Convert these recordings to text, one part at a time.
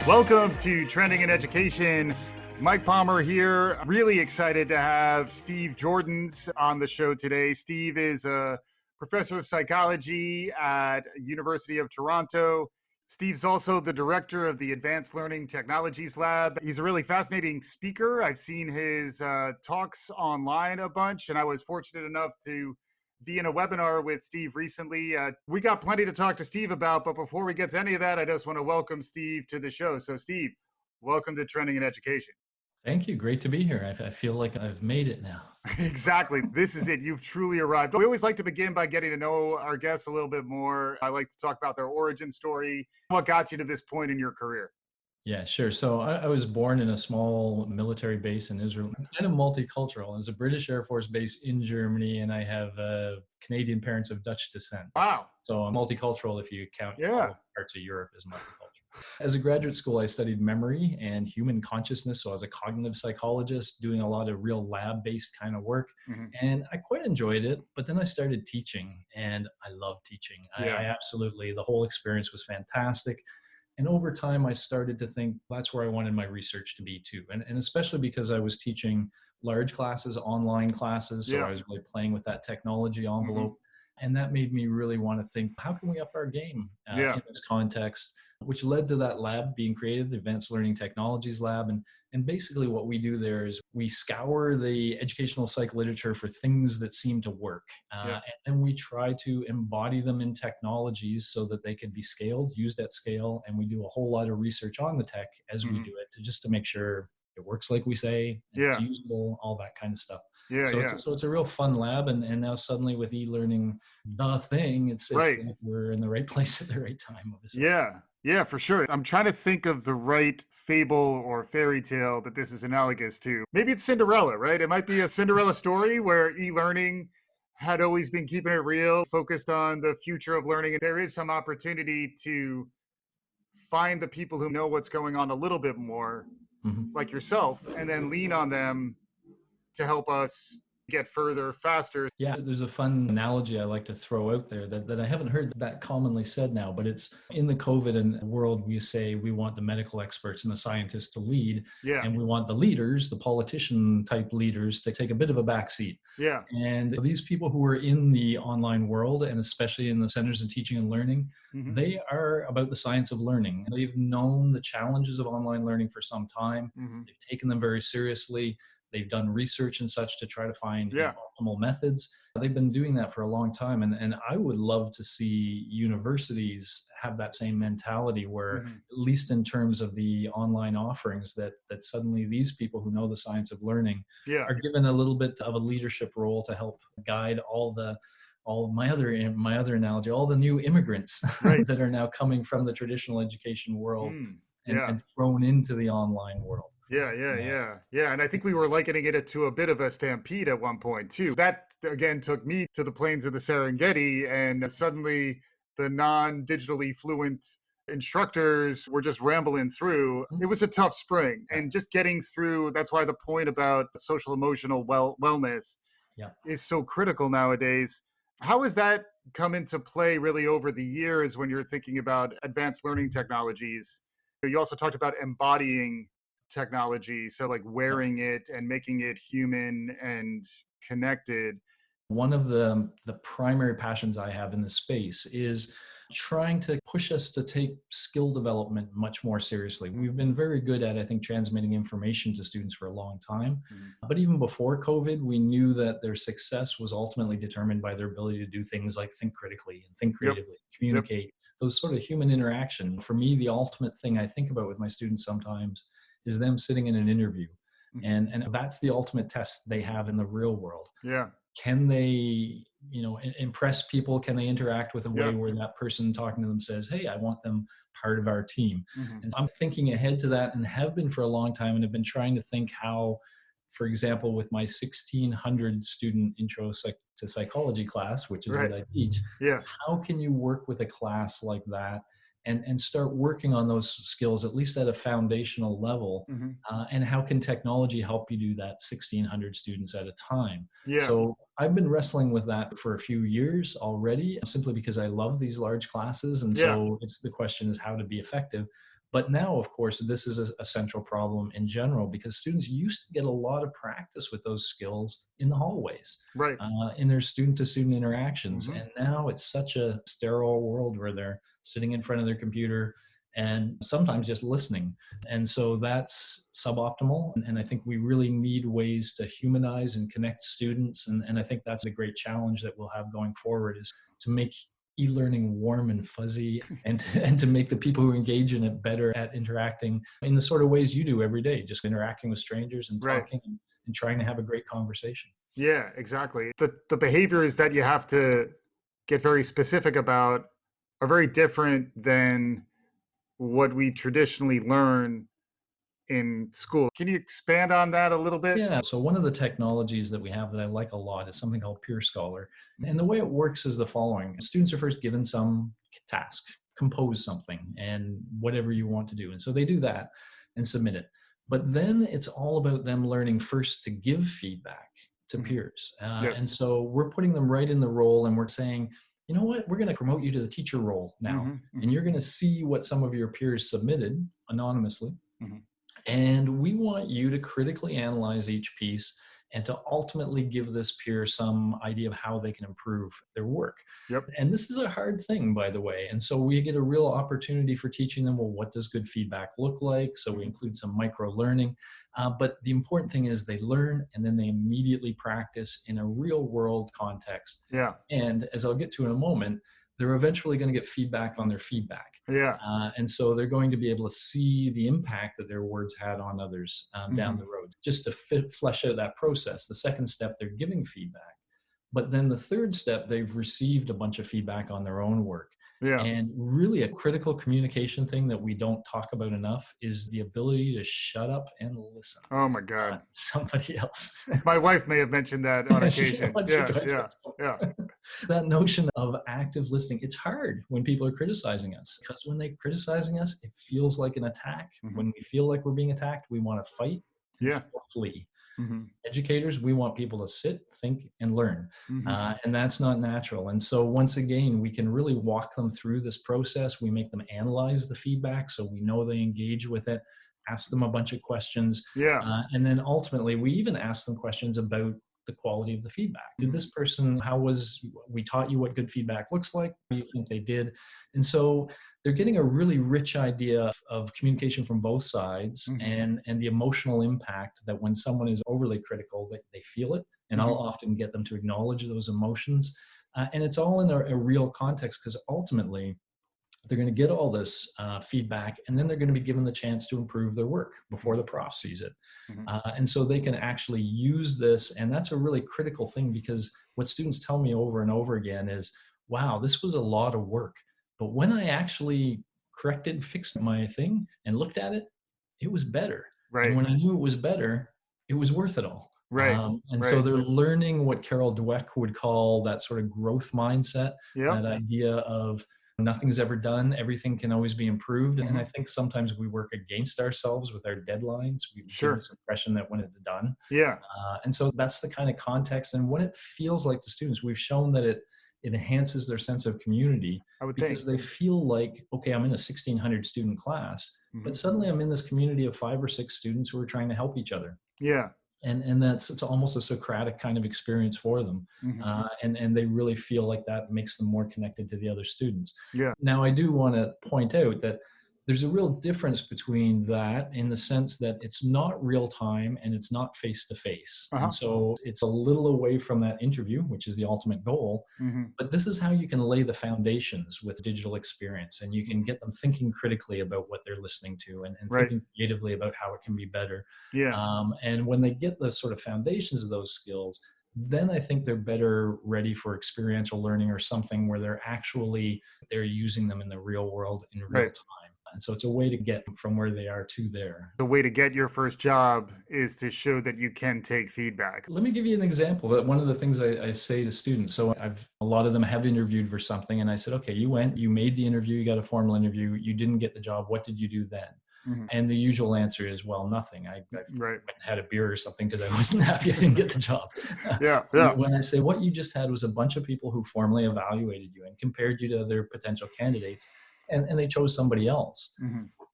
Welcome to Trending in Education. Mike Palmer here. Really excited to have Steve Joordens on the show today. Steve is a professor of psychology at University of Toronto. Steve's also the director of the Advanced Learning Technologies Lab. He's a really fascinating speaker. I've seen his talks online a bunch, and I was fortunate enough to be in a webinar with Steve recently. We got plenty to talk to Steve about, but before we get to any of that, I just want to welcome Steve to the show. So Steve, welcome to Trending in Education. Thank you. Great to be here. I feel like I've made it now. Exactly. This is it. You've truly arrived. We always like to begin by getting to know our guests a little bit more. I like to talk about their origin story. What got you to this point in your career? Yeah, sure. So I was born in a small military base in Israel. I'm kind of multicultural. There's a British Air Force base in Germany, and I have Canadian parents of Dutch descent. Wow. So I'm multicultural if you count all parts of Europe as multicultural. As a graduate school, I studied memory and human consciousness. So I was a cognitive psychologist doing a lot of real lab-based kind of work. And I quite enjoyed it. But then I started teaching, and I love teaching. I absolutely, the whole experience was fantastic. And over time, I started to think that's where I wanted my research to be too. And especially because I was teaching large classes, online classes. So I was really playing with that technology envelope. And that made me really want to think, how can we up our game in this context? Which led to that lab being created, the Advanced Learning Technologies Lab. And basically what we do there is we scour the educational psych literature for things that seem to work. And then we try to embody them in technologies so that they can be scaled, used at scale. And we do a whole lot of research on the tech as we do it just to make sure it works like we say, it's usable, all that kind of stuff. So it's a real fun lab. And now suddenly with e-learning, the thing, it's like we're in the right place at the right time. Obviously. Yeah, for sure. I'm trying to think of the right fable or fairy tale that this is analogous to. Maybe it's Cinderella, right? It might be a Cinderella story where e-learning had always been keeping it real, focused on the future of learning. And there is some opportunity to find the people who know what's going on a little bit more, like yourself, and then lean on them to help us get further faster. Yeah, there's a fun analogy I like to throw out there that I haven't heard that commonly said now, but it's in the COVID world, we say we want the medical experts and the scientists to lead, and we want the leaders, the politician type leaders, to take a bit of a backseat. And these people who are in the online world, and especially in the centers of teaching and learning, they are about the science of learning. They've known the challenges of online learning for some time. They've taken them very seriously. They've done research and such to try to find optimal methods. They've been doing that for a long time. And I would love to see universities have that same mentality where, at least in terms of the online offerings, that suddenly these people who know the science of learning are given a little bit of a leadership role to help guide all my other analogy, all the new immigrants that are now coming from the traditional education world and thrown into the online world. Yeah. And I think we were likening it to a bit of a stampede at one point too. That again took me to the plains of the Serengeti, and suddenly the non-digitally fluent instructors were just rambling through. It was a tough spring, and just getting through. That's why the point about social emotional wellness is so critical nowadays. How has that come into play really over the years when you're thinking about advanced learning technologies? You also talked about embodying technology, so like wearing it and making it human and connected. One of the primary passions I have in this space is trying to push us to take skill development much more seriously. We've been very good at, I think, transmitting information to students for a long time. But even before COVID, we knew that their success was ultimately determined by their ability to do things like think critically and think creatively, communicate, those sort of human interaction. For me, the ultimate thing I think about with my students sometimes is them sitting in an interview. And that's the ultimate test they have in the real world. Can they, impress people? Can they interact with a way where that person talking to them says, hey, I want them part of our team? And I'm thinking ahead to that, and have been for a long time, and have been trying to think how, for example, with my 1,600 student intro to psychology class, which is what I teach, how can you work with a class like that and start working on those skills, at least at a foundational level? And how can technology help you do that 1,600 students at a time? So I've been wrestling with that for a few years already, simply because I love these large classes. And so the question is how to be effective. But now, of course, this is a central problem in general because students used to get a lot of practice with those skills in the hallways, Right. in their student-to-student interactions. Mm-hmm. And now it's such a sterile world where they're sitting in front of their computer and sometimes just listening. And so that's suboptimal. And I think we really need ways to humanize and connect students. And I think that's a great challenge that we'll have going forward, is to make e-learning warm and fuzzy, and to make the people who engage in it better at interacting in the sort of ways you do every day, just interacting with strangers and Right. talking and trying to have a great conversation. Yeah, exactly. The behaviors that you have to get very specific about are very different than what we traditionally learn in school. Can you expand on that a little bit? Yeah. So one of the technologies that we have that I like a lot is something called Peer Scholar. And the way it works is the following. Students are first given some task, compose something and whatever you want to do. And so they do that and submit it. But then it's all about them learning first to give feedback to peers. Yes. And so we're putting them right in the role, and we're saying, you know what, we're going to promote you to the teacher role now. And you're going to see what some of your peers submitted anonymously. And we want you to critically analyze each piece and to ultimately give this peer some idea of how they can improve their work. Yep. And this is a hard thing, by the way. And so we get a real opportunity for teaching them, well, what does good feedback look like? So we include some micro learning. But the important thing is they learn and then they immediately practice in a real world context. Yeah. And as I'll get to in a moment, they're eventually going to get feedback on their feedback. Yeah. And so they're going to be able to see the impact that their words had on others down the road, just to flesh out that process. The second step, they're giving feedback. But then the third step, they've received a bunch of feedback on their own work. Yeah. And really a critical communication thing that we don't talk about enough is the ability to shut up and listen. Oh my God. Somebody else. My wife may have mentioned that on occasion. Yeah. That notion of active listening, it's hard when people are criticizing us, because when they're criticizing us, it feels like an attack. When we feel like we're being attacked, we want to fight and flee. Educators, we want people to sit, think, and learn. And that's not natural. And so once again, we can really walk them through this process. We make them analyze the feedback so we know they engage with it, ask them a bunch of questions. And then ultimately, we even ask them questions about the quality of the feedback. Did this person, we taught you what good feedback looks like? What do you think they did? And so they're getting a really rich idea of communication from both sides, and the emotional impact that when someone is overly critical, that they feel it. And I'll often get them to acknowledge those emotions. And it's all in a real context, because ultimately, they're going to get all this feedback, and then they're going to be given the chance to improve their work before the prof sees it. And so they can actually use this. And that's a really critical thing, because what students tell me over and over again is, wow, this was a lot of work. But when I actually fixed my thing and looked at it, it was better. Right. And when I knew it was better, it was worth it all. Right. So they're learning what Carol Dweck would call that sort of growth mindset, that idea of nothing's ever done, everything can always be improved. And I think sometimes we work against ourselves with our deadlines. We get this impression that when it's done. And so that's the kind of context. And what it feels like to students, we've shown that it enhances their sense of community, because they feel like, okay, I'm in a 1,600 student class, but suddenly I'm in this community of 5 or 6 students who are trying to help each other. And it's almost a Socratic kind of experience for them. And they really feel like that makes them more connected to the other students. Now, I do want to point out that there's a real difference between that, in the sense that it's not real time and it's not face to face. And so it's a little away from that interview, which is the ultimate goal. But this is how you can lay the foundations with digital experience, and you can get them thinking critically about what they're listening to, and thinking creatively about how it can be better. And when they get the sort of foundations of those skills, then I think they're better ready for experiential learning, or something where they're using them in the real world in real time. And so it's a way to get from where they are to there. The way to get your first job is to show that you can take feedback. Let me give you an example. One of the things I say to students, so a lot of them have interviewed for something, and I said, okay, you made the interview, you got a formal interview, you didn't get the job. What did you do then? And the usual answer is, well, nothing. I had a beer or something because I wasn't happy I didn't get the job. When I say what you just had was a bunch of people who formally evaluated you and compared you to other potential candidates, and they chose somebody else.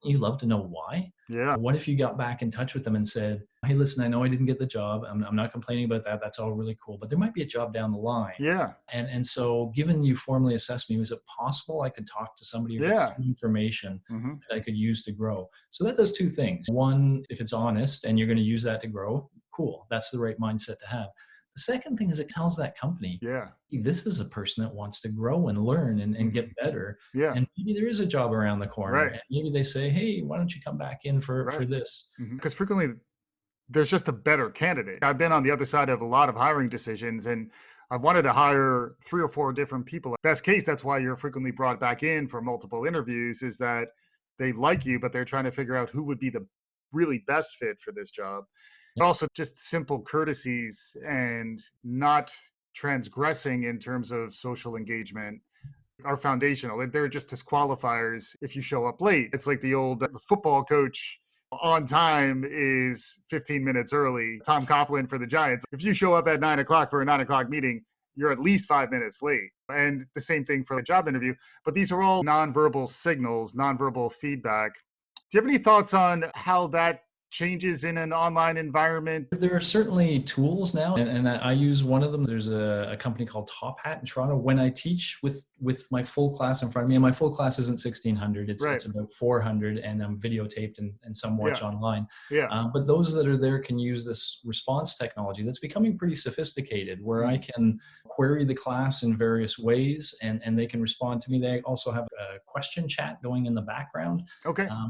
you love to know why? Yeah. What if you got back in touch with them and said, hey, listen, I know I didn't get the job. I'm not complaining about that. That's all really cool. But there might be a job down the line. Yeah. And so given you formally assessed me, was it possible I could talk to somebody who had Yeah. some information Hmm. that I could use to grow? So that does two things. One, if it's honest and you're going to use that to grow, cool. That's the right mindset to have. The second thing is it tells that company, Yeah. hey, this is a person that wants to grow and learn and get better. Yeah. And maybe there is a job around the corner. Right. And maybe they say, hey, why don't you come back in for Right. this? Because frequently there's just a better candidate. I've been on the other side of a lot of hiring decisions, and I've wanted to hire 3 or 4 different people. Best case, that's why you're frequently brought back in for multiple interviews, is that they like you, but they're trying to figure out who would be the really best fit for this job. Yeah. Also, just simple courtesies and not transgressing in terms of social engagement are foundational. They're just disqualifiers if you show up late. It's like the old football coach, on time is 15 minutes early. Tom Coughlin for the Giants. If you show up at 9 o'clock for a 9 o'clock meeting, you're at least 5 minutes late. And the same thing for a job interview. But these are all nonverbal signals, nonverbal feedback. Do you have any thoughts on how that changes in an online environment? There are certainly tools now, and I use one of them. There's a company called Top Hat in Toronto. When I teach with my full class in front of me, and my full class isn't 1,600, it's about 400, and I'm videotaped and some watch online. Yeah. But those that are there can use this response technology that's becoming pretty sophisticated, where I can query the class in various ways, and they can respond to me. They also have a question chat going in the background,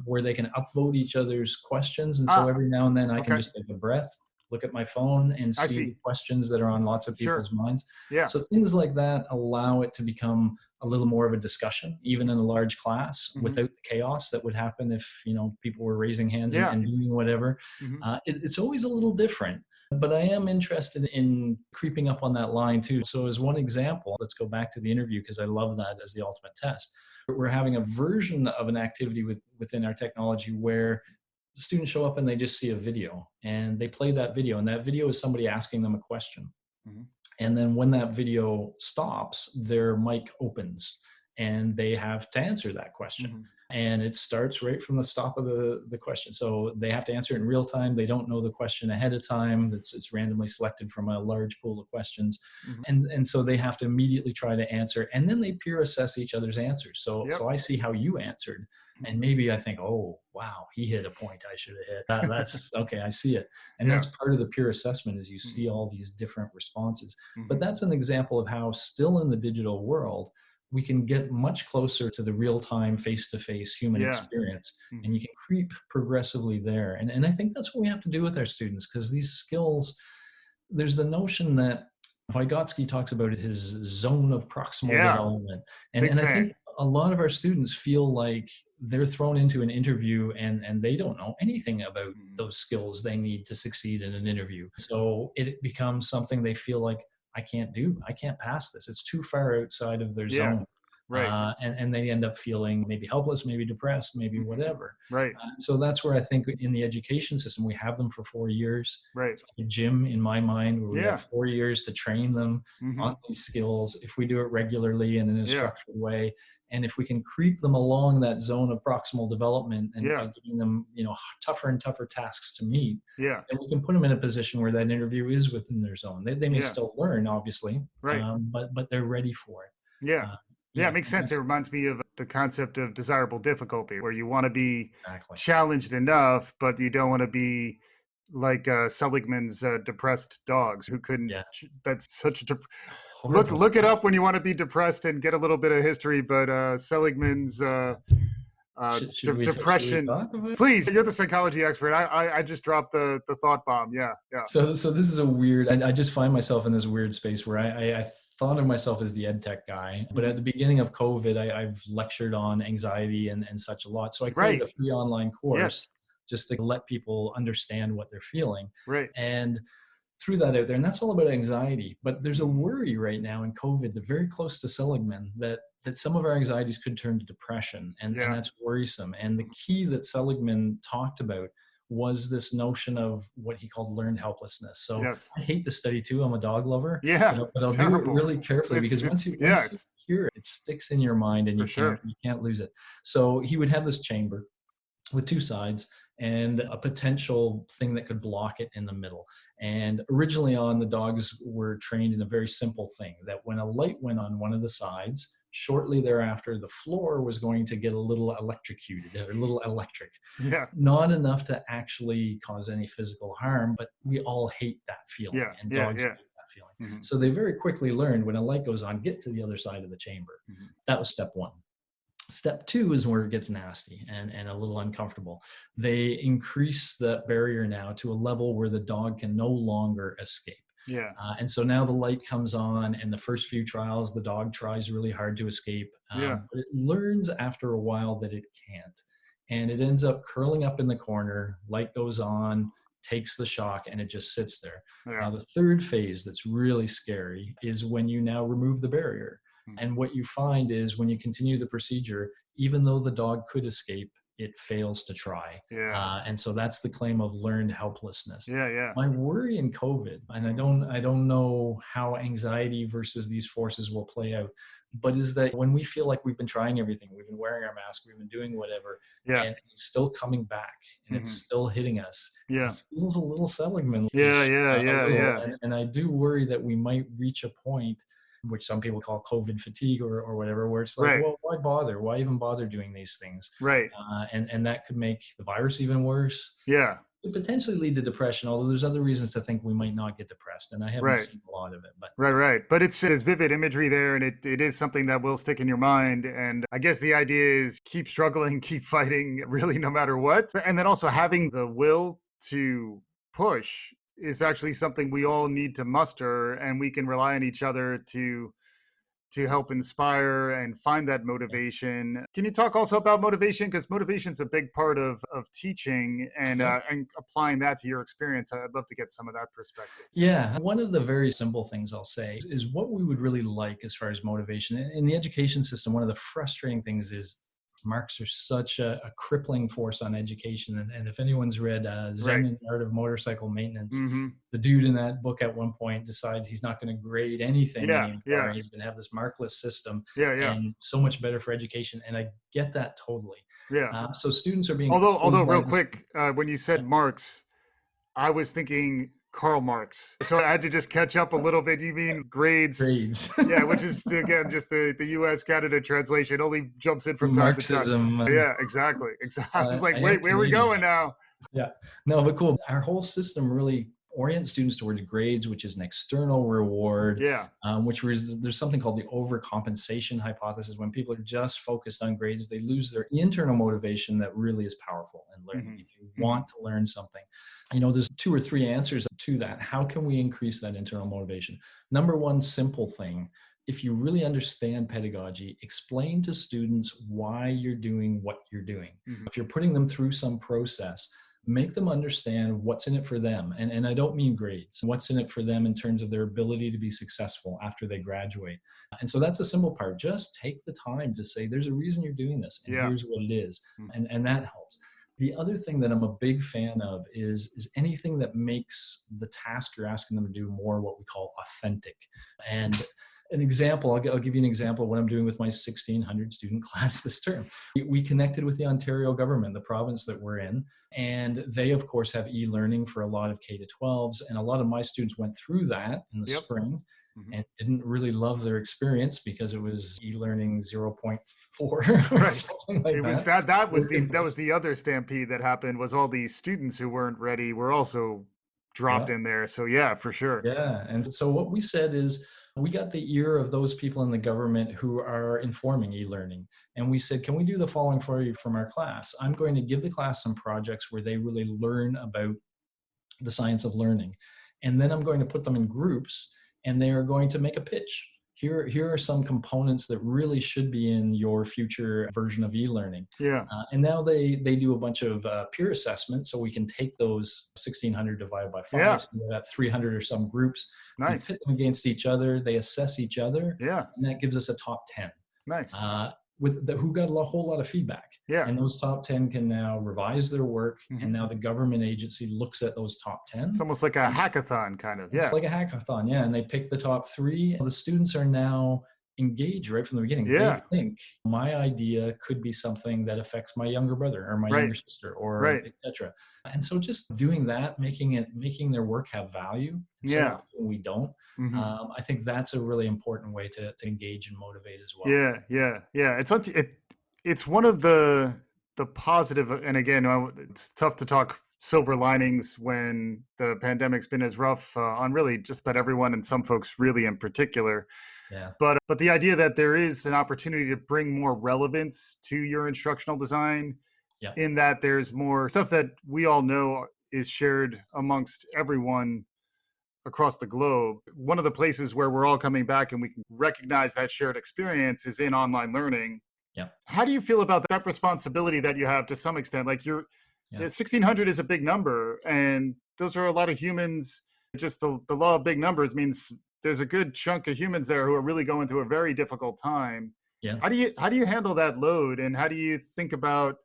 where they can upvote each other's questions. And so every now and then I can just take a breath, look at my phone, and see the questions that are on lots of people's minds. Yeah. So things like that allow it to become a little more of a discussion, even in a large class, without the chaos that would happen if people were raising hands and doing whatever. It's always a little different. But I am interested in creeping up on that line too. So as one example, let's go back to the interview, because I love that as the ultimate test. We're having a version of an activity within our technology where students show up and they just see a video, and they play that video, and that video is somebody asking them a question. And then when that video stops, their mic opens and they have to answer that question. And it starts right from the stop of the question. So they have to answer it in real time. They don't know the question ahead of time. It's randomly selected from a large pool of questions. And so they have to immediately try to answer. And then they peer assess each other's answers. So I see how you answered. And maybe I think, oh, wow, he hit a point I should have hit. That's okay, I see it. And that's part of the peer assessment, is you see all these different responses. But that's an example of how still in the digital world, we can get much closer to the real-time, face-to-face human experience, and you can creep progressively there. And I think that's what we have to do with our students, because these skills, there's the notion that Vygotsky talks about his zone of proximal development. And I think a lot of our students feel like they're thrown into an interview and they don't know anything about those skills they need to succeed in an interview. So it becomes something they feel like, I can't pass this. It's too far outside of their zone. And they end up feeling maybe helpless, maybe depressed, maybe whatever. So that's where I think in the education system, we have them for 4 years. It's like a gym in my mind, where we have 4 years to train them on these skills. If we do it regularly and in a structured way, and if we can creep them along that zone of proximal development and by giving them, tougher and tougher tasks to meet, then we can put them in a position where that interview is within their zone. They may still learn, obviously, but they're ready for it. It makes sense. It reminds me of the concept of desirable difficulty, where you want to be challenged enough, but you don't want to be like Seligman's depressed dogs who couldn't. That's such a look it up when you want to be depressed and get a little bit of history. But Seligman's depression. Please, you're the psychology expert. I just dropped the thought bomb. So this is a weird. I just find myself in this weird space where I thought of myself as the ed tech guy, but at the beginning of COVID, I've lectured on anxiety and such a lot. So I created a free online course just to let people understand what they're feeling. And threw that out there. And that's all about anxiety. But there's a worry right now in COVID, they're very close to Seligman, that some of our anxieties could turn to depression. And that's worrisome. And the key that Seligman talked about was this notion of what he called learned helplessness. So I hate this study too. I'm a dog lover. But I'll do it really carefully, because once you hear it, it sticks in your mind and you can't lose it. So he would have this chamber, with two sides and a potential thing that could block it in the middle. And originally on, the dogs were trained in a very simple thing, that when a light went on one of the sides, shortly thereafter, the floor was going to get a little electrocuted, a little electric. Yeah. Not enough to actually cause any physical harm, but we all hate that feeling, Yeah. and Yeah. dogs Yeah. hate that feeling. So they very quickly learned, when a light goes on, get to the other side of the chamber. That was step one. Step two is where it gets nasty and a little uncomfortable. They increase the barrier now to a level where the dog can no longer escape. Yeah. And so now the light comes on, and the first few trials, the dog tries really hard to escape. But it learns after a while that it can't. And it ends up curling up in the corner, light goes on, takes the shock, and it just sits there. Now, the third phase that's really scary is when you now remove the barrier. And what you find is, when you continue the procedure, even though the dog could escape, it fails to try. And so that's the claim of learned helplessness. My worry in COVID, and I don't know how anxiety versus these forces will play out, but is that when we feel like we've been trying everything, we've been wearing our mask, we've been doing whatever, and it's still coming back and it's still hitting us. It feels a little Seligman-ish, and I do worry that we might reach a point, which some people call COVID fatigue or whatever, where it's like, well, why bother? Why even bother doing these things? And that could make the virus even worse. It could potentially lead to depression, although there's other reasons to think we might not get depressed, and I haven't seen a lot of it. But But it's vivid imagery there, and it is something that will stick in your mind. And I guess the idea is keep struggling, keep fighting, really, no matter what. And then also having the will to push is actually something we all need to muster, and we can rely on each other to help inspire and find that motivation. Can you talk also about motivation? Because motivation is a big part of teaching, and applying that to your experience. I'd love to get some of that perspective. Yeah. One of the very simple things I'll say is what we would really like as far as motivation. In the education system, one of the frustrating things is marks are such a crippling force on education. And if anyone's read Zen and the Art of Motorcycle Maintenance, the dude in that book at one point decides he's not going to grade anything anymore. He's going to have this markless system, and so much better for education. And I get that totally. So students are being... Although real quick, when you said marks, I was thinking Karl Marx. So I had to just catch up a little bit. You mean grades? Grades. Which is, again, just the US Canada translation. Only jumps in from time to time. Yeah, exactly. I was like, wait, where are we going now? No, but cool. Our whole system really orient students towards grades, which is an external reward, there's something called the overcompensation hypothesis. When people are just focused on grades, they lose their internal motivation that really is powerful in learning. If you want to learn something, there's 2 or 3 answers to that. How can we increase that internal motivation? Number one, simple thing. If you really understand pedagogy, explain to students why you're doing what you're doing. If you're putting them through some process, make them understand what's in it for them. And I don't mean grades. What's in it for them in terms of their ability to be successful after they graduate. And so that's a simple part. Just take the time to say, there's a reason you're doing this, and here's what it is. And that helps. The other thing that I'm a big fan of is anything that makes the task you're asking them to do more what we call authentic. And an example, I'll give you an example of what I'm doing with my 1,600 student class this term. We connected with the Ontario government, the province that we're in, and they, of course, have e-learning for a lot of K-12s, and a lot of my students went through that in the spring and didn't really love their experience because it was e-learning 0.4 or something like that. That was the other stampede that happened, was all these students who weren't ready were also dropped in there. So yeah, for sure. Yeah. And so what we said is, we got the ear of those people in the government who are informing e-learning. And we said, can we do the following for you from our class? I'm going to give the class some projects where they really learn about the science of learning. And then I'm going to put them in groups, and they are going to make a pitch. Here are some components that really should be in your future version of e-learning. And now they do a bunch of peer assessments, so we can take those 1,600 divided by 5, so we've got 300 or some groups. Nice. We pit them against each other, they assess each other, and that gives us a top 10. Nice. Who got a whole lot of feedback. And those top 10 can now revise their work, and now the government agency looks at those top 10. It's almost like a hackathon, kind of. It's like a hackathon, and they pick the top 3. The students are now engage right from the beginning. They Yeah. think my idea could be something that affects my younger brother or my Right. younger sister or Right. etc. And so just doing that, making their work have value instead of Yeah. thinking we don't. Hmm. I think that's a really important way to engage and motivate as well. Yeah. Yeah. Yeah. It's one of the positive, and again, it's tough to talk silver linings when the pandemic's been as rough on really just about everyone, and some folks really in particular. Yeah. But the idea that there is an opportunity to bring more relevance to your instructional design, Yeah. in that there's more stuff that we all know is shared amongst everyone across the globe. One of the places where we're all coming back and we can recognize that shared experience is in online learning. Yeah. How do you feel about that responsibility that you have to some extent? Like, 1600 is a big number, and those are a lot of humans. Just the law of big numbers means there's a good chunk of humans there who are really going through a very difficult time. Yeah. How do you handle that load, and how do you think about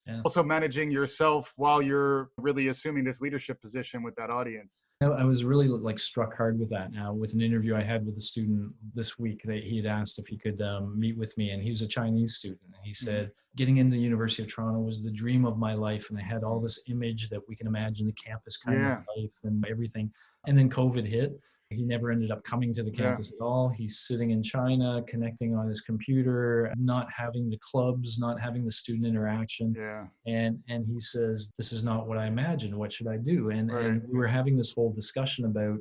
Yeah. also managing yourself while you're really assuming this leadership position with that audience? I was really like struck hard with that now with an interview I had with a student this week that he had asked if he could meet with me, and he was a Chinese student. And he said, getting into the University of Toronto was the dream of my life. And I had all this image that we can imagine the campus kind of Yeah. life and everything. And then COVID hit. He never ended up coming to the Yeah. campus at all. He's sitting in China, connecting on his computer, not having the clubs, not having the student interaction. Yeah. And he says, this is not what I imagined. What should I do? And Right. we were having this whole discussion about,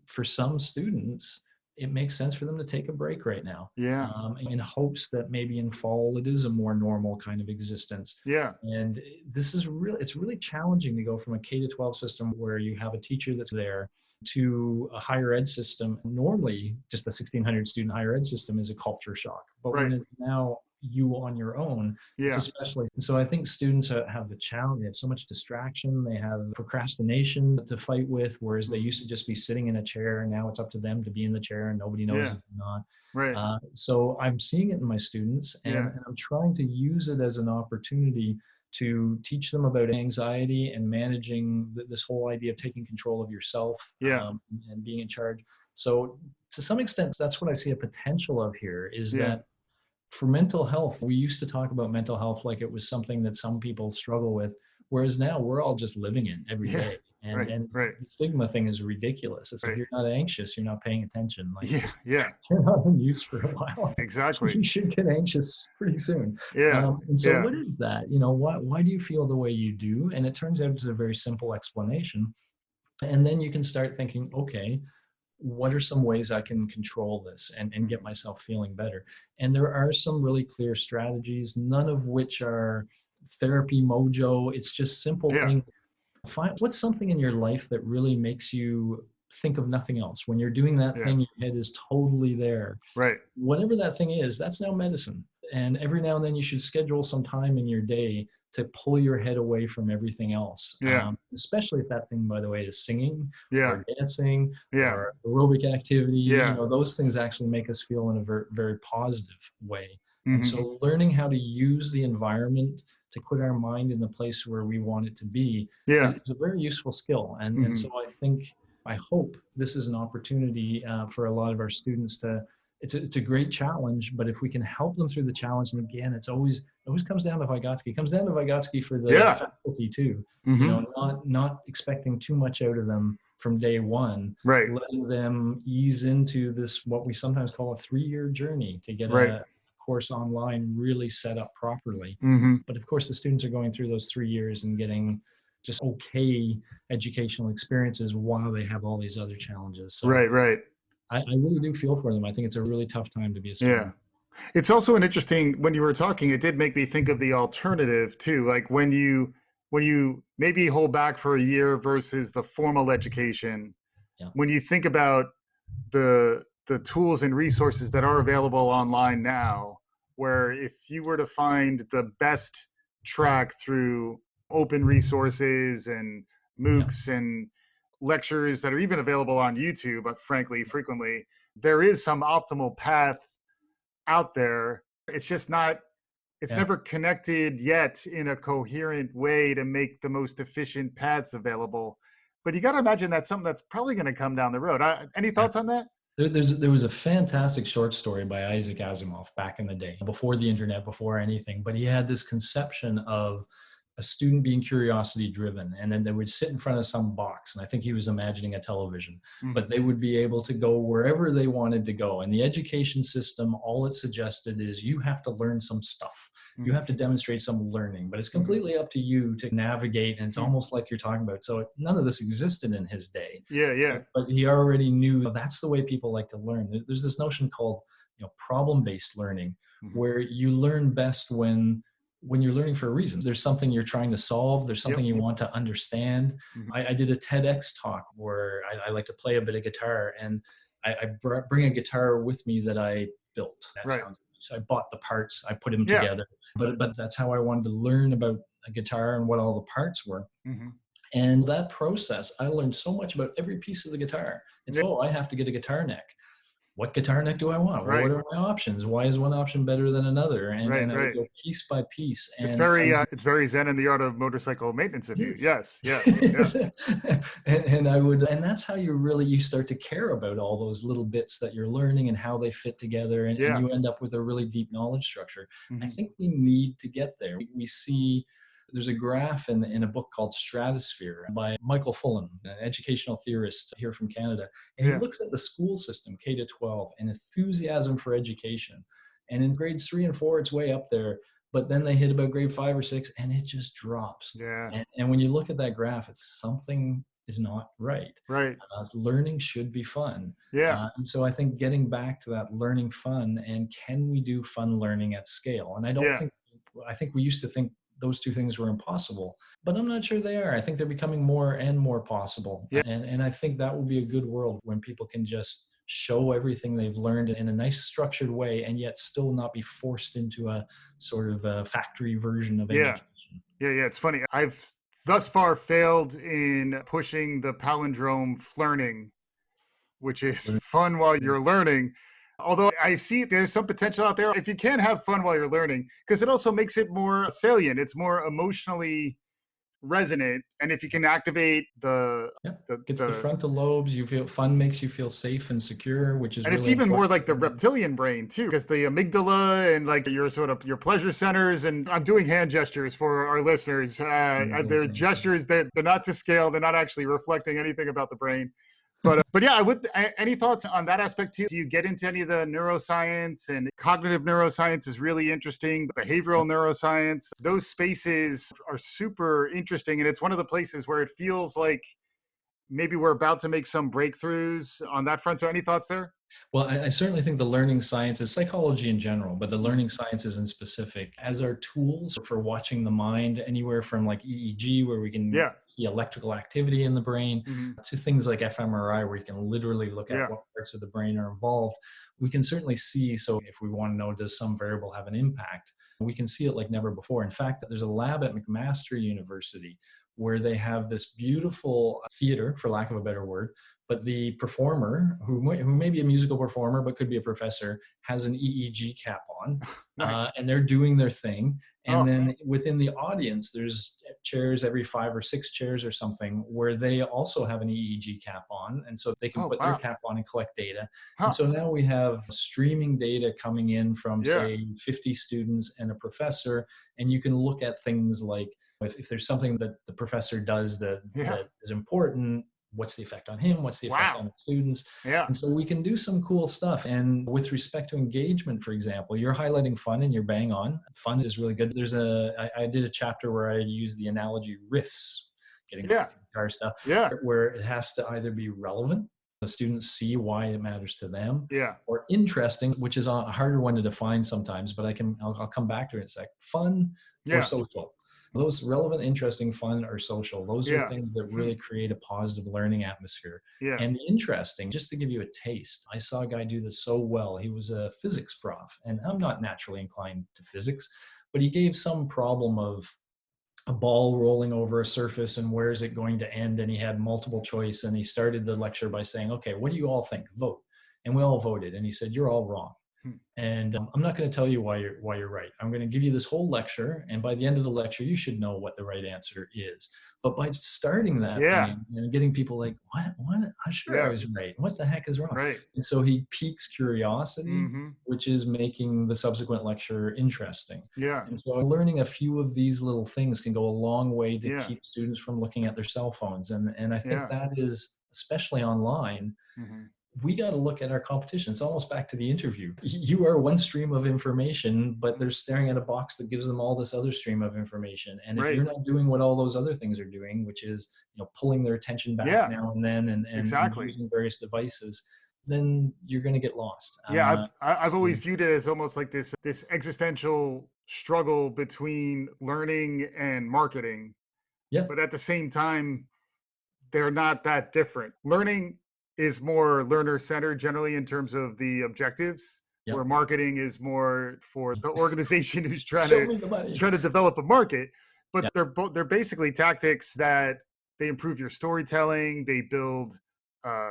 for some students, it makes sense for them to take a break right now, Yeah. in hopes that maybe in fall it is a more normal kind of existence. Yeah. And it's really challenging to go from a K to 12 system where you have a teacher that's there to a higher ed system. Normally, just a 1600 student higher ed system is a culture shock. But Right. when it's now you on your own, it's Yeah. especially. And so I think students have the challenge. They have so much distraction. They have procrastination to fight with, whereas they used to just be sitting in a chair. And now it's up to them to be in the chair, and nobody knows Yeah. if they're not. Right. So I'm seeing it in my students, and, Yeah. and I'm trying to use it as an opportunity to teach them about anxiety and managing this whole idea of taking control of yourself, Yeah. and being in charge. So to some extent, that's what I see a potential of here, is Yeah. that for mental health, we used to talk about mental health like it was something that some people struggle with, whereas now we're all just living it every Yeah. day. And, Right. and Right. the stigma thing is ridiculous. It's like, Right. you're not anxious, you're not paying attention. Like, Yeah. Yeah. turn on the news for a while. Exactly. You should get anxious pretty soon. Yeah. And so Yeah. what is that? Why do you feel the way you do? And it turns out it's a very simple explanation. And then you can start thinking, okay, what are some ways I can control this and get myself feeling better? And there are some really clear strategies, none of which are therapy mojo. It's just simple Yeah. things. Find what's something in your life that really makes you think of nothing else. When you're doing that Yeah. thing, your head is totally there. Right. Whatever that thing is, that's now medicine. And every now and then you should schedule some time in your day to pull your head away from everything else. Yeah. Especially if that thing, by the way, is singing Yeah. or dancing Yeah. or aerobic activity. Yeah. Those things actually make us feel in a very, very positive way. And Mhm. so learning how to use the environment to put our mind in the place where we want it to be Yeah. is a very useful skill. And so I hope this is an opportunity for a lot of our students to, it's a great challenge, but if we can help them through the challenge, and again, it always comes down to Vygotsky. It comes down to Vygotsky for the Yeah. faculty too. Mhm. Not expecting too much out of them from day one, Right. letting them ease into this, what we sometimes call a 3-year journey to get Right. a course online really set up properly. Mhm. But of course, the students are going through those 3 years and getting just okay educational experiences while they have all these other challenges. So Right. Right. I really do feel for them. I think it's a really tough time to be a student. Yeah. It's also an interesting, when you were talking, it did make me think of the alternative too. Like when you maybe hold back for a year versus the formal education, Yeah. when you think about the tools and resources that are available online now, where if you were to find the best track through open resources and MOOCs and lectures that are even available on YouTube, but frankly, frequently, there is some optimal path out there. It's just not, it's Yeah. never connected yet in a coherent way to make the most efficient paths available. But you got to imagine that's something that's probably going to come down the road. Any thoughts on that? There was a fantastic short story by Isaac Asimov back in the day, before the internet, before anything, but he had this conception of a student being curiosity driven, and then they would sit in front of some box, and I think he was imagining a television, but they would be able to go wherever they wanted to go. And the education system, all it suggested is you have to learn some stuff. You have to demonstrate some learning, but it's completely up to you to navigate. And it's almost like you're talking about. So none of this existed in his day. Yeah. But he already knew that's the way people like to learn. There's this notion called, problem-based learning, where you learn best when you're learning for a reason. There's something you're trying to solve. There's something you want to understand. I did a TEDx talk where I like to play a bit of guitar, and I bring a guitar with me that I built. That sounds nice. I bought the parts, I put them together, but that's how I wanted to learn about a guitar and what all the parts were. And that process, I learned so much about every piece of the guitar. And so I have to get a guitar neck. What guitar neck do I want? Well, what are my options? Why is one option better than another? And I would go piece by piece. And it's very Zen in the art of motorcycle maintenance of you. Yes. and that's how you start to care about all those little bits that you're learning and how they fit together. And you end up with a really deep knowledge structure. I think we need to get there. We see, there's a graph in a book called Stratosphere by Michael Fullan, an educational theorist here from Canada. And he looks at the school system, K to 12, and enthusiasm for education. And in grades 3 and 4, it's way up there. But then they hit about grade 5 or 6, and it just drops. And when you look at that graph, it's something is not right. Learning should be fun. And so I think getting back to that learning fun, and can we do fun learning at scale? And I think we used to think those two things were impossible, but I'm not sure they are. I think they're becoming more and more possible. And I think that will be a good world when people can just show everything they've learned in a nice structured way, and yet still not be forced into a sort of a factory version of education. It's funny. I've thus far failed in pushing the palindrome flirting, which is fun while you're learning. Although I see there's some potential out there if you can have fun while you're learning, because it also makes it more salient. It's more emotionally resonant. And if you can activate it's the frontal lobes, you feel fun makes you feel safe and secure, which is, and really it's even important. more like the reptilian brain too, because the amygdala and like your sort of your pleasure centers. And I'm doing hand gestures for our listeners. They're gestures that they're not to scale. They're not actually reflecting anything about the brain. But yeah, any thoughts on that aspect too? Do you get into any of the neuroscience? And cognitive neuroscience is really interesting. Behavioral neuroscience, those spaces are super interesting. And it's one of the places where it feels like maybe we're about to make some breakthroughs on that front. So any thoughts there? Well, I certainly think the learning sciences, psychology in general, but the learning sciences in specific, as our tools for watching the mind, anywhere from like EEG, where we can see electrical activity in the brain, to things like fMRI, where you can literally look at what parts of the brain are involved. We can certainly see, so if we want to know, does some variable have an impact? We can see it like never before. In fact, there's a lab at McMaster University where they have this beautiful theater, for lack of a better word, but the performer, who may be a musical performer but could be a professor, has an EEG cap on. Nice. And they're doing their thing. And then within the audience, there's chairs, every 5 or 6 chairs or something, where they also have an EEG cap on. And so they can put their cap on and collect data. And so now we have streaming data coming in from, say, 50 students and a professor. And you can look at things like, if there's something that the professor does that is important, what's the effect on him? What's the effect on the students? And so we can do some cool stuff. And with respect to engagement, for example, you're highlighting fun and you're bang on. Fun is really good. I did a chapter where I used the analogy riffs, getting back to guitar stuff, where it has to either be relevant, the students see why it matters to them, or interesting, which is a harder one to define sometimes, but I'll come back to it in a sec. Fun or social. Those relevant, interesting, fun, or social, those are things that really create a positive learning atmosphere. And interesting, just to give you a taste, I saw a guy do this so well. He was a physics prof, and I'm not naturally inclined to physics, but he gave some problem of a ball rolling over a surface and where is it going to end, and he had multiple choice, and he started the lecture by saying, okay, what do you all think? Vote. And we all voted, and he said, you're all wrong. Hmm. And I'm not going to tell you why you're right. I'm going to give you this whole lecture, and by the end of the lecture, you should know what the right answer is. But by starting that Yeah. thing and getting people like, what? I'm sure I Yeah. was right. What the heck is wrong? Right. And so he piques curiosity, Mm-hmm. which is making the subsequent lecture interesting. Yeah. And so learning a few of these little things can go a long way to Yeah. keep students from looking at their cell phones. And I think Yeah. that is, especially online, Mm-hmm. we got to look at our competition. It's almost back to the interview. You are one stream of information, but they're staring at a box that gives them all this other stream of information. And if Right. you're not doing what all those other things are doing, which is, pulling their attention back Yeah. now and then, and Exactly. using various devices, then you're going to get lost. Yeah, I've So always viewed it as almost like this existential struggle between learning and marketing, yeah, but at the same time, they're not that different. Learning is more learner centered generally in terms of the objectives, yeah. where marketing is more for the organization who's Show me the money. trying to develop a market. But Yeah, they're basically tactics that they improve your storytelling, they build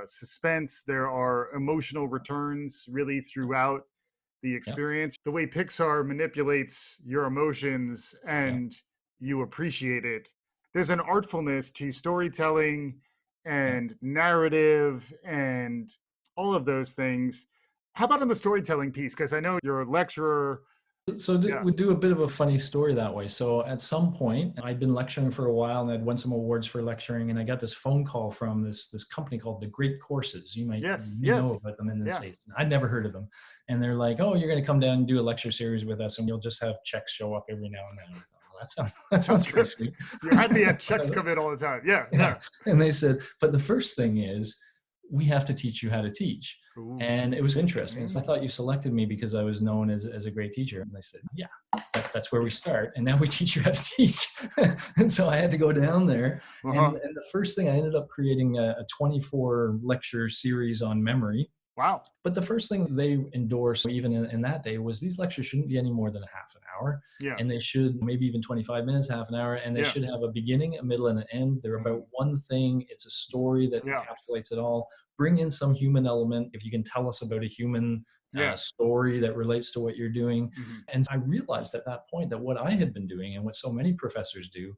suspense. There are emotional returns really throughout the yeah, experience. The way Pixar manipulates your emotions yeah, and you appreciate it. There's an artfulness to storytelling yeah. and narrative and all of those things. How about on the storytelling piece? Because I know you're a lecturer. So Yeah. we do a bit of a funny story that way. So at some point, I'd been lecturing for a while and I'd won some awards for lecturing, and I got this phone call from this company called The Great Courses. You Yes. know Yes. about them in the Yeah. States. I'd never heard of them, and they're like, "Oh, you're going to come down and do a lecture series with us, and you'll just have checks show up every now and then." I thought, well, that Sounds sounds pretty good. sweet. You had me at checks come in all the time. Yeah. Yeah. Yeah. And they said, but the first thing is, we have to teach you how to teach. Ooh. And it was interesting. So I Mm. thought you selected me because I was known as a great teacher. And they said, yeah, that's where we start. And now we teach you how to teach. And so I had to go down there. Uh-huh. And the first thing, I ended up creating a 24 lecture series on memory. Wow. But the first thing they endorsed, even in that day, was these lectures shouldn't be any more than a half an hour. Yeah. And they should maybe even 25 minutes, half an hour. And they Yeah. should have a beginning, a middle, and an end. They're about one thing. It's a story that Yeah. encapsulates it all. Bring in some human element. If you can tell us about a human Yeah. story that relates to what you're doing. Mhm. And I realized at that point that what I had been doing and what so many professors do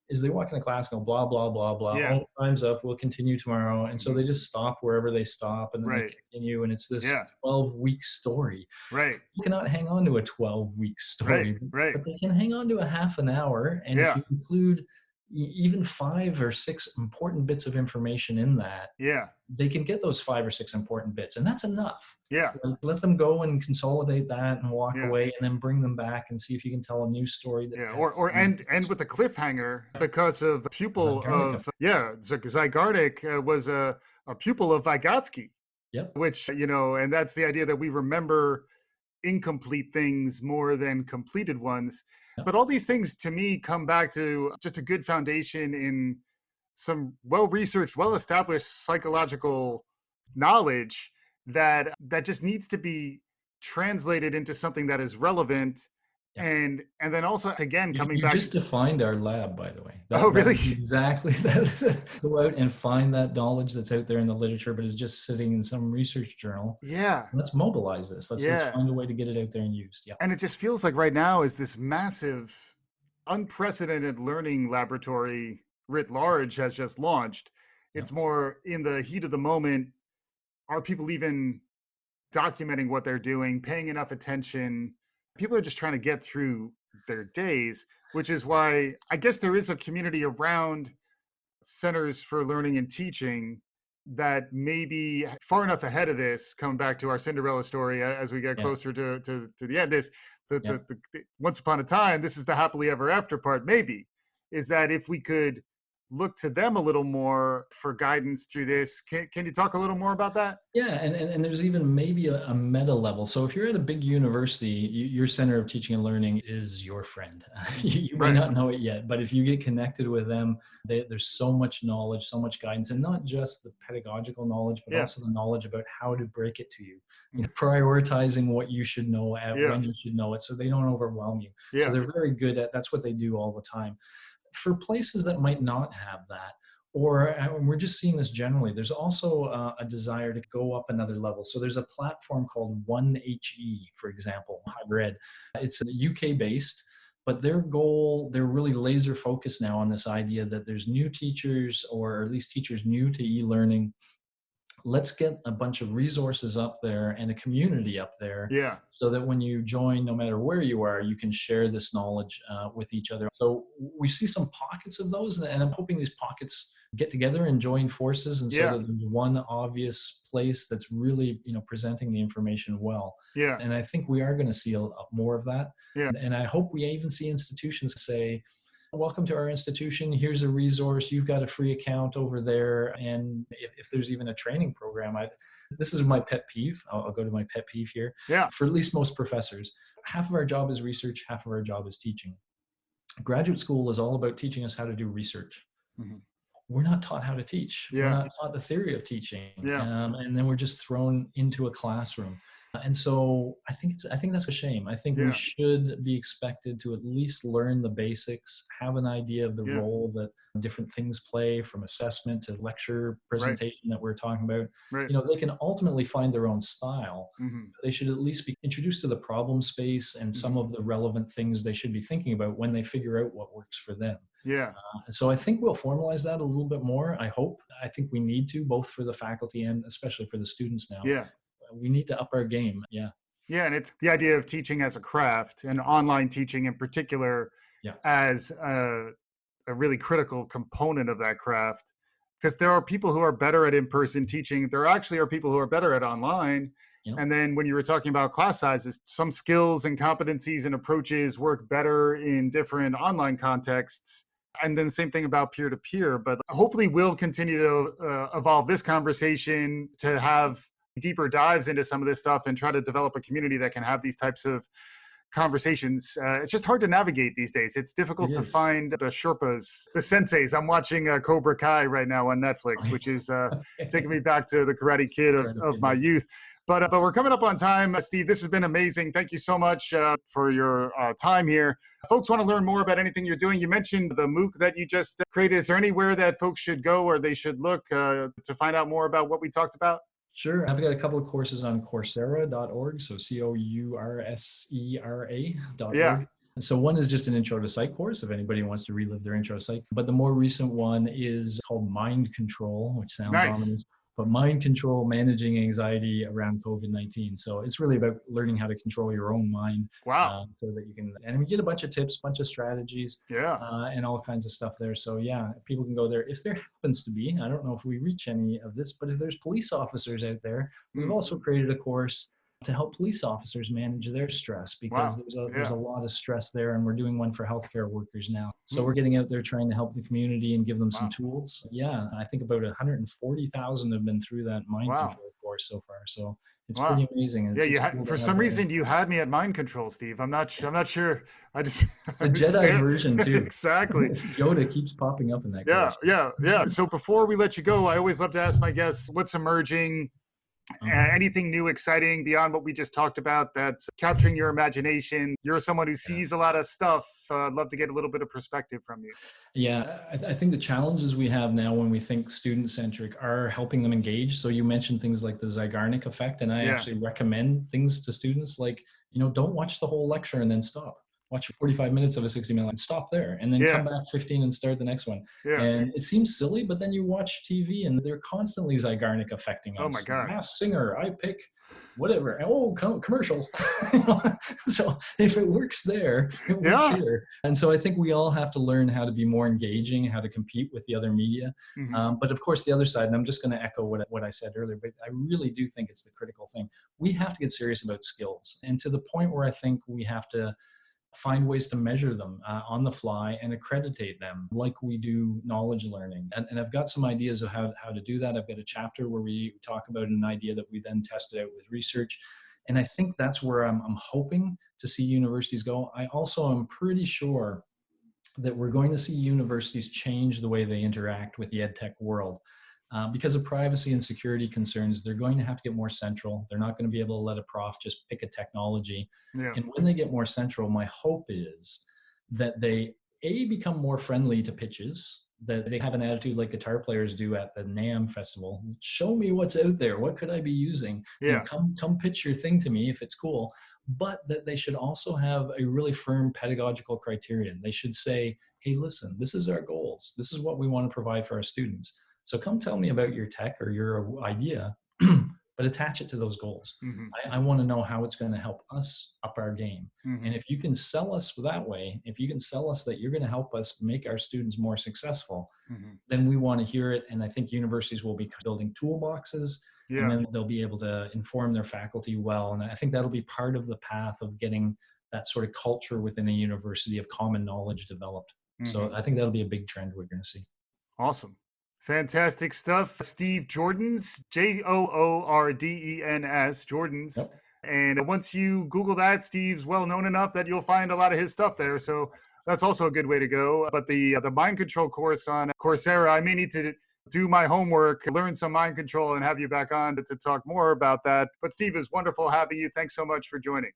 is they walk into class and go blah, blah, blah, blah. Yeah. Oh, time's up. We'll continue tomorrow. And so they just stop wherever they stop and then Right. they continue. And it's this Yeah. 12-week story. Right. You cannot hang on to a 12-week story, Right. but they can hang on to a half an hour. And if Yeah. you include even 5 or 6 important bits of information in that, Yeah. they can get those 5 or 6 important bits. And that's enough. Yeah. Let them go and consolidate that and walk Yeah. away, and then bring them back and see if you can tell a new story. That Yeah, or end with a cliffhanger because of a pupil of Zygarnik was a pupil of Vygotsky, Yep. which and that's the idea that we remember incomplete things more than completed ones. Yep. But all these things to me come back to just a good foundation in some well-researched, well-established psychological knowledge that just needs to be translated into something that is relevant. Yeah. And then also again coming You back. just defined our lab, by the way. Really? Exactly. Go out and find that knowledge that's out there in the literature, but is just sitting in some research journal. Yeah. Let's mobilize this. Let's find a way to get it out there and used. Yeah. And it just feels like right now is this massive, unprecedented learning laboratory writ large has just launched. It's more in the heat of the moment. Are people even documenting what they're doing, paying enough attention? People are just trying to get through their days, which is why I guess there is a community around centers for learning and teaching that may be far enough ahead of this. Coming back to our Cinderella story as we get closer to the end, there's the once upon a time, this is the happily ever after part, maybe, is that if we could look to them a little more for guidance through this. Can you talk a little more about that? Yeah, and there's even maybe a meta level. So if you're at a big university, your center of teaching and learning is your friend. You may not know it yet, but if you get connected with them, there's so much knowledge, so much guidance, and not just the pedagogical knowledge, but also the knowledge about how to break it to you. Prioritizing what you should know when you should know it, so they don't overwhelm you. So they're very good at. That's what they do all the time. For places that might not have that, we're just seeing this generally. There's also a desire to go up another level. So there's a platform called 1HE, for example, higher ed. It's UK based, but their goal, they're really laser focused now on this idea that there's new teachers, or at least teachers new to e-learning. Let's get a bunch of resources up there and a community up there, Yeah. so that when you join, no matter where you are, you can share this knowledge with each other. So we see some pockets of those, and I'm hoping these pockets get together and join forces, and so Yeah. that there's one obvious place that's really, presenting the information well. Yeah. And I think we are going to see more of that. Yeah. And I hope we even see institutions say, welcome to our institution. Here's a resource. You've got a free account over there. And if there's even a training program, this is my pet peeve. I'll go to my pet peeve here. Yeah. For at least most professors, half of our job is research, half of our job is teaching. Graduate school is all about teaching us how to do research. Mm-hmm. We're not taught how to teach. Yeah. We're not taught the theory of teaching. Yeah. And then we're just thrown into a classroom. And so I think that's a shame. I think we should be expected to at least learn the basics, have an idea of the role that different things play, from assessment to lecture presentation that we're talking about. Right. They can ultimately find their own style. Mm-hmm. They should at least be introduced to the problem space and some of the relevant things they should be thinking about when they figure out what works for them. Yeah. So I think we'll formalize that a little bit more. I think we need to, both for the faculty and especially for the students now. Yeah. We need to up our game. Yeah. Yeah. And it's the idea of teaching as a craft, and online teaching in particular, as a really critical component of that craft. Because there are people who are better at in-person teaching. There actually are people who are better at online. Yep. And then when you were talking about class sizes, some skills and competencies and approaches work better in different online contexts. And then same thing about peer-to-peer. But hopefully we'll continue to evolve this conversation to have deeper dives into some of this stuff and try to develop a community that can have these types of conversations. It's just hard to navigate these days. It's difficult to find the Sherpas, the senseis. I'm watching Cobra Kai right now on Netflix, which is taking me back to the Karate Kid of my youth. But we're coming up on time. Steve, this has been amazing. Thank you so much for your time here. Folks want to learn more about anything you're doing. You mentioned the MOOC that you just created. Is there anywhere that folks should go or they should look to find out more about what we talked about? Sure. I've got a couple of courses on Coursera.org. So Coursera.org. Yeah. So one is just an intro to psych course if anybody wants to relive their intro to psych. But the more recent one is called Mind Control, which sounds ominous. But Mind Control, Managing Anxiety Around COVID-19. So it's really about learning how to control your own mind. Wow. So that you can, and we get a bunch of tips, bunch of strategies, and all kinds of stuff there. So people can go there. If there happens to be, I don't know if we reach any of this, but if there's police officers out there, we've also created a course to help police officers manage their stress, because there's a lot of stress there, and we're doing one for healthcare workers now. So we're getting out there trying to help the community and give them some tools. Yeah, I think about 140,000 have been through that mind control course so far. So it's pretty amazing. And cool for some reason you had me at mind control, Steve. I'm not sure. I just the Jedi version too. Exactly. Yoda keeps popping up in that course. Yeah. So before we let you go, I always love to ask my guests what's emerging. Anything new, exciting beyond what we just talked about that's capturing your imagination? You're someone who sees a lot of stuff. I'd love to get a little bit of perspective from you. Yeah, I think the challenges we have now when we think student-centric are helping them engage. So you mentioned things like the Zeigarnik effect, and I actually recommend things to students like, don't watch the whole lecture and then stop. Watch 45 minutes of a 60-minute and stop there, and then come back 15 and start the next one. Yeah. And it seems silly, but then you watch TV and they're constantly Zeigarnik affecting us. Oh my God. Masked Singer, I pick whatever. Oh, commercial. So if it works there, it works here. And so I think we all have to learn how to be more engaging, how to compete with the other media. But of course, the other side, and I'm just going to echo what I said earlier, but I really do think it's the critical thing. We have to get serious about skills, and to the point where I think we have to find ways to measure them on the fly and accreditate them like we do knowledge learning. And I've got some ideas of how to do that. I've got a chapter where we talk about an idea that we then tested out with research. And I think that's where I'm hoping to see universities go. I also am pretty sure that we're going to see universities change the way they interact with the EdTech world. Because of privacy and security concerns, they're going to have to get more central. They're not going to be able to let a prof just pick a technology. Yeah. And when they get more central, my hope is that they, become more friendly to pitches, that they have an attitude like guitar players do at the NAMM festival. Show me what's out there. What could I be using? Yeah. Come pitch your thing to me if it's cool. But that they should also have a really firm pedagogical criterion. They should say, hey, listen, this is our goals. This is what we want to provide for our students. So come tell me about your tech or your idea, but attach it to those goals. I want to know how it's going to help us up our game. And if you can sell us that way, if you can sell us that you're going to help us make our students more successful, then we want to hear it. And I think universities will be building toolboxes, and then they'll be able to inform their faculty well. And I think that'll be part of the path of getting that sort of culture within a university of common knowledge developed. So I think that'll be a big trend we're going to see. Awesome. Fantastic stuff. Steve Joordens, Joordens, Joordens. Yep. And once you Google that, Steve's well known enough that you'll find a lot of his stuff there. So that's also a good way to go. But the mind control course on Coursera, I may need to do my homework, learn some mind control, and have you back on to talk more about that. But Steve, it's wonderful having you. Thanks so much for joining.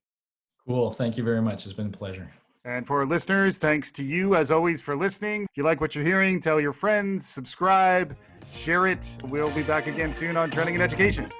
Cool. Thank you very much. It's been a pleasure. And for our listeners, thanks to you, as always, for listening. If you like what you're hearing, tell your friends, subscribe, share it. We'll be back again soon on Trending in Education.